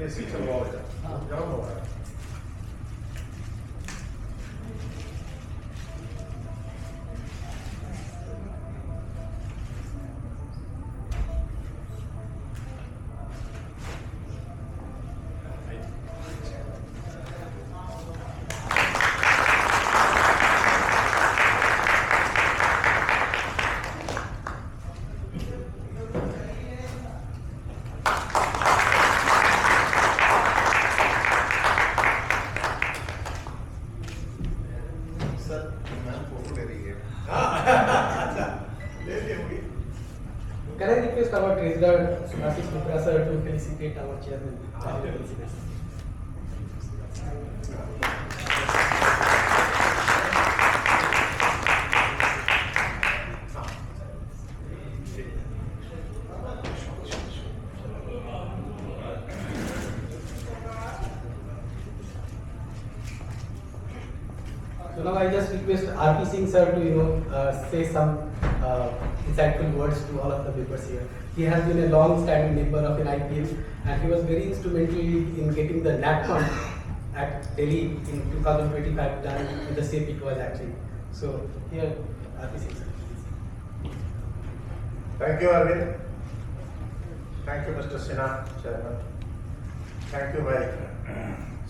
AC चलवाओ जाओ हो रहा है। Can I request our treasurer, Sunashis Mitra sir, to felicitate our chairman? So now I just request R.P. Singh sir to say some insightful words to all of the members here. He has been a long-standing member of NIPM and he was very instrumental in getting the NAP fund at Delhi in 2025 done with the shape it was actually. So here R.P. Singh sir. Thank you, Arvind. Thank you, Mr. Sinha, Chairman. Thank you, my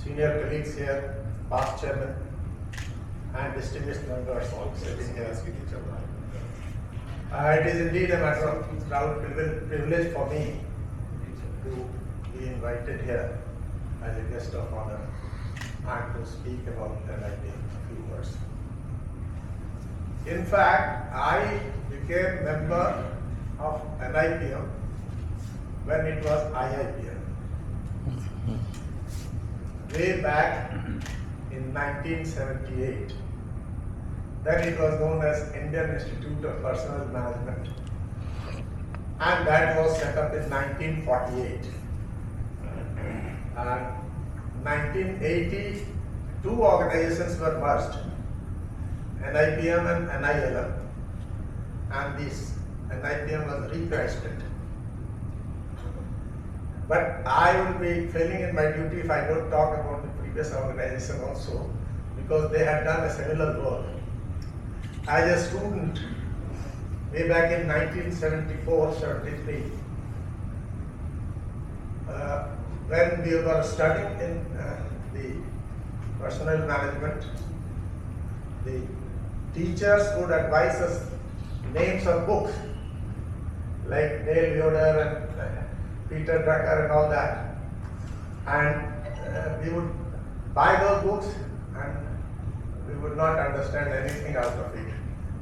senior colleagues here, past chairman, and distinguished members all sitting here. It is indeed a matter of proud privilege for me to be invited here as a guest of honor and to speak about NIPM a few words. In fact, I became member of NIPM when it was IIPM. Way back in 1978. Then it was known as Indian Institute of Personnel Management, and that was set up in 1948. And 1980, two organizations were merged, NIPM and NILM, and this NIPM was rebranded. But I will be failing in my duty if I don't talk about the previous organization also, because they had done a similar work. As a student, way back in 1974-73, when we were studying in the personnel management, the teachers would advise us names of books like Dale Yoder and Peter Drucker and all that, and we would buy those books and we would not understand anything out of it.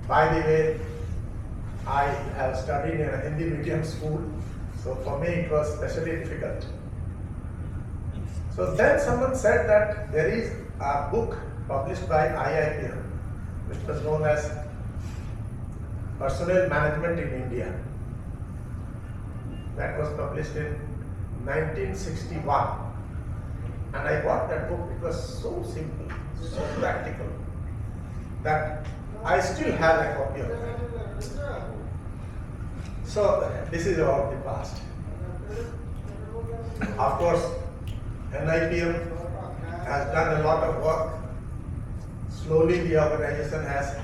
By the way, I have studied in a Hindi medium school, so for me it was especially difficult. So then someone said that there is a book published by IIPM, which was known as Personnel Management in India. That was published in 1961. And I bought that book. It was so simple, so practical, that I still have a copy of it. So this is about the past. Of course, NIPM has done a lot of work. Slowly the organization has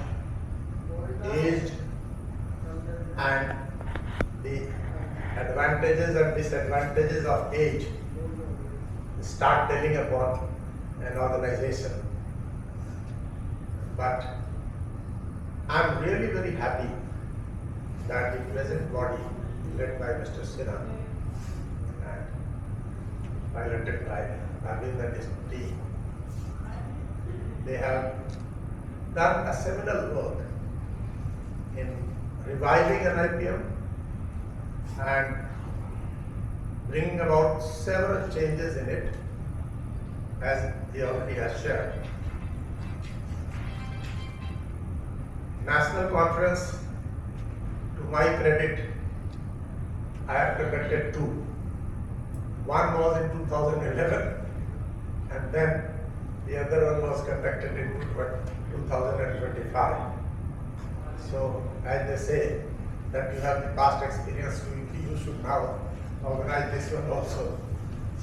aged, and the advantages and disadvantages of age start telling upon an organization. But I'm really very happy that the present body, led by Mr. Sinha and piloted by Arvind and his team, they have done a seminal work in reviving an IPM and bringing about several changes in it, as he already has shared. National conference, to my credit, I have conducted two. One was in 2011, and then the other one was conducted in 2025. So, as they say, that you have the past experience, you should now organize this one also.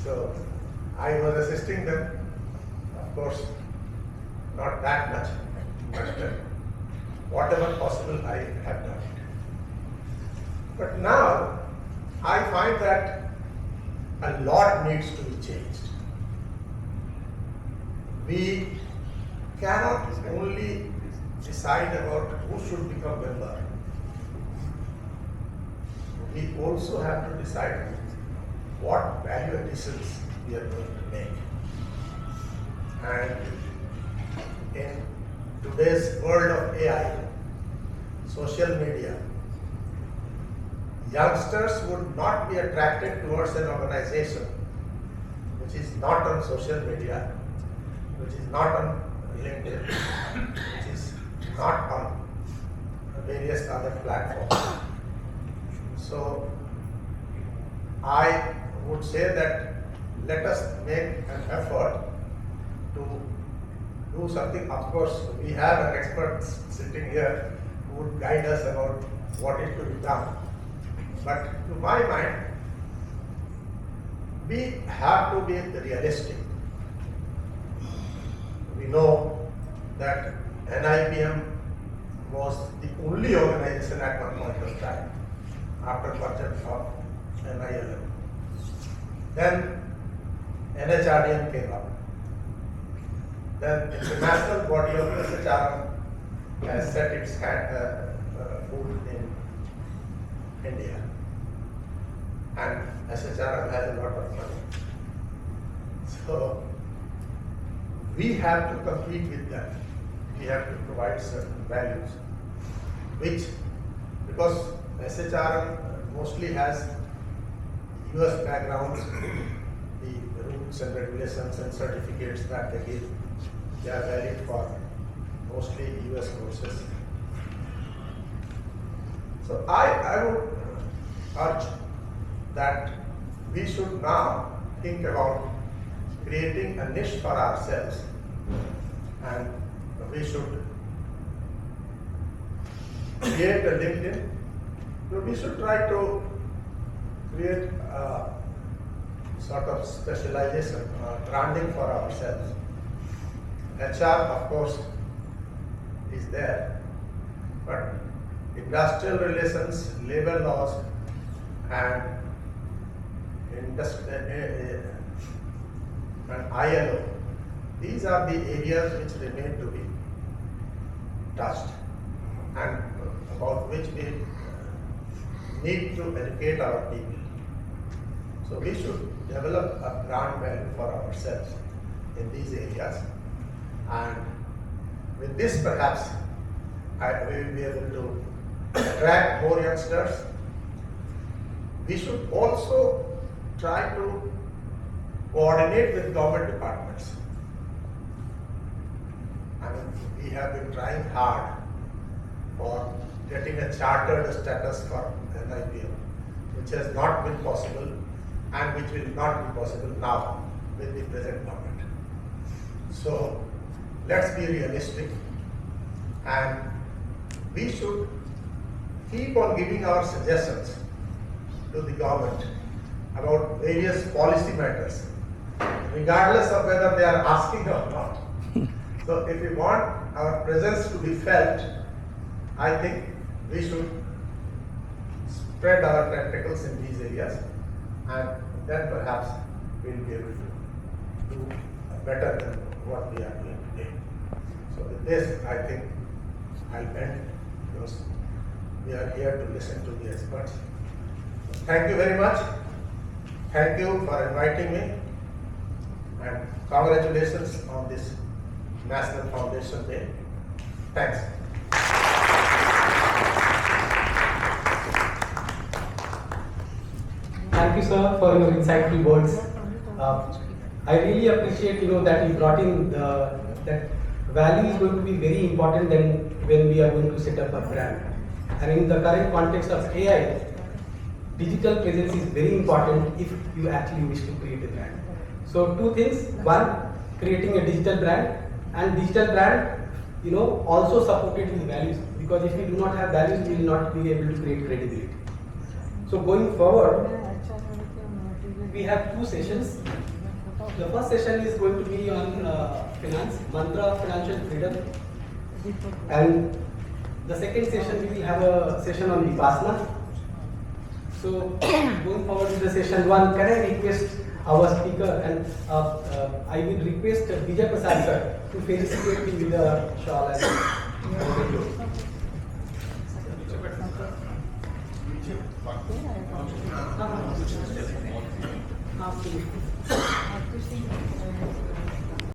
So, I was assisting them, of course, not that much, but whatever possible I have done it. But now I find that a lot needs to be changed. We cannot only decide about who should become member. We also have to decide what value additions we are going to make. And in today's world of AI, social media, youngsters would not be attracted towards an organization which is not on social media, which is not on LinkedIn, which is not on various other platforms. So I would say that let us make an effort to do something. Of course, we have an expert sitting here who would guide us about what is to be done. But to my mind, we have to be realistic. We know that NIPM was the only organization at one point of time after purchase of NILM. Then NHRDM came up. Then the international body of SHRM has set its foot in India. And SHRM has a lot of money. So we have to compete with them. We have to provide certain values, which, because SHRM mostly has US backgrounds, the rules and regulations and certificates that they give, they are valid for mostly US courses. So I would urge that we should now think about creating a niche for ourselves, and we should create a LinkedIn. So we should try to create a sort of specialization, branding for ourselves. HR, of course, is there, but industrial relations, labor laws, and ILO, these are the areas which remain to be touched and about which we need to educate our people. So we should develop a brand value for ourselves in these areas, and with this perhaps we will be able to attract more youngsters. We should also try to coordinate with government departments. I mean, we have been trying hard for getting a chartered status for NIPM, which has not been possible and which will not be possible now with the present government. So let's be realistic, and we should keep on giving our suggestions to the government about various policy matters, regardless of whether they are asking or not. So if we want our presence to be felt, I think we should spread our tentacles in these areas, and then perhaps we'll be able to do better than what we are doing today. So with this, I think I'll end, because we are here to listen to the experts. Thank you very much. Thank you for inviting me, and congratulations on this National Foundation Day. Thanks. Thank you, sir, for your insightful words. I really appreciate, that you brought in that value is going to be very important than when we are going to set up a brand. And in the current context of AI, digital presence is very important if you actually wish to create a brand. So two things: one, creating a digital brand, and digital brand, also supported with values. Because if we do not have values, we will not be able to create credibility. So going forward, we have two sessions. The first session is going to be on finance, mantra of financial freedom, and the second session we will have a session on Vipassana. So going forward with the session 1, can I request our speaker and I will request Vijay Prasad sir to felicitate me with a shawl and